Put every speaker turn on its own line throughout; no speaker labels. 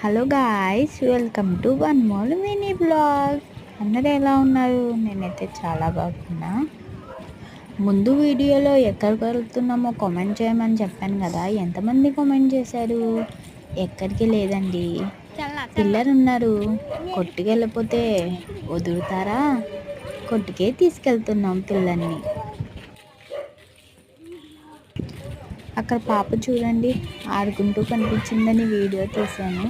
Hello guys, welcome to one more mini blog. అందరూ ఎలా ఉన్నారు? నేనైతే చాలా బాగున్నా. ముందు వీడియోలో ఎక్కడికి వెళ్తున్నామో కామెంట్ చేయమని చెప్పాను కదా, ఎంతమంది కామెంట్ చేశారు? ఎక్కడికి లేదండి, పిల్లలు ఉన్నారు. కొట్టుకు వెళ్ళిపోతే వదులుతారా? కొట్టుకే తీసుకెళ్తున్నాం పిల్లల్ని. అక్కడ పాప చూడండి, ఆడుకుంటూ కనిపించిందని వీడియో తీశాను.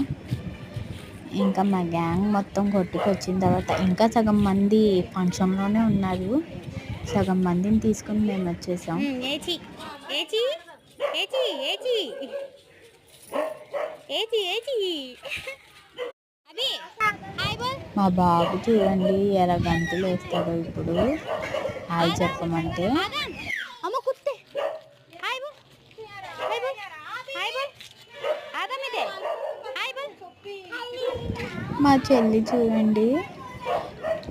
ఇంకా మా గ్యాంగ్ మొత్తం కొట్టుకొచ్చిన తర్వాత ఇంకా సగం మంది ఫంక్షన్లోనే ఉన్నారు. సగం మందిని తీసుకొని మేము వచ్చేసాం. మా బాబు చూడండి ఎలా గంతులు వేస్తాడో ఇప్పుడు హాయ్ చెప్పమంటే. మా చెల్లి చూడండి,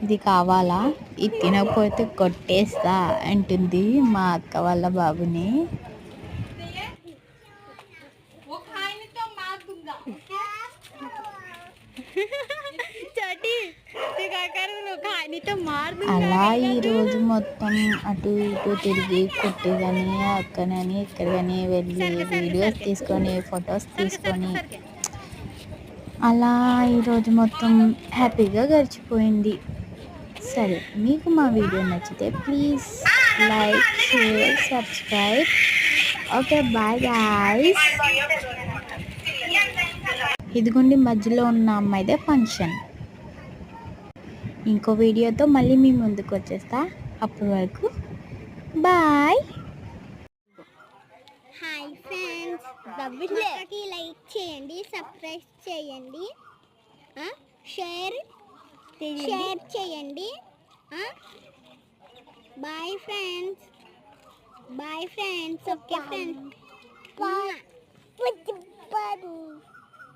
ఇది కావాలా, ఇది తినకపోతే కొట్టేస్తా అంటుంది మా అక్క వాళ్ళ బాబుని. అలా ఈరోజు మొత్తం అటు ఇటు తిరిగి కొట్టేదని అక్కనని ఇక్కడని వెళ్ళి వీడియోస్ తీసుకొని ఫొటోస్ తీసుకొని అలా ఈరోజు మొత్తం హ్యాపీగా గడిచిపోయింది. సరే, మీకు మా వీడియో నచ్చితే please like, share, subscribe. Okay, bye guys. ఇదిగోండి మధ్యలో ఉన్న అమ్మాయిదే ఫంక్షన్. ఇంకో వీడియోతో మళ్ళీ మీ ముందుకు వచ్చేస్తా. అప్పటి వరకు బాయ్.
హాయ్ ఫ్రెండ్స్, వీడియోకి లైక్ చేయండి, సబ్స్క్రైబ్ చేయండి, షేర్ చేయండి. Bye friends, okay friends.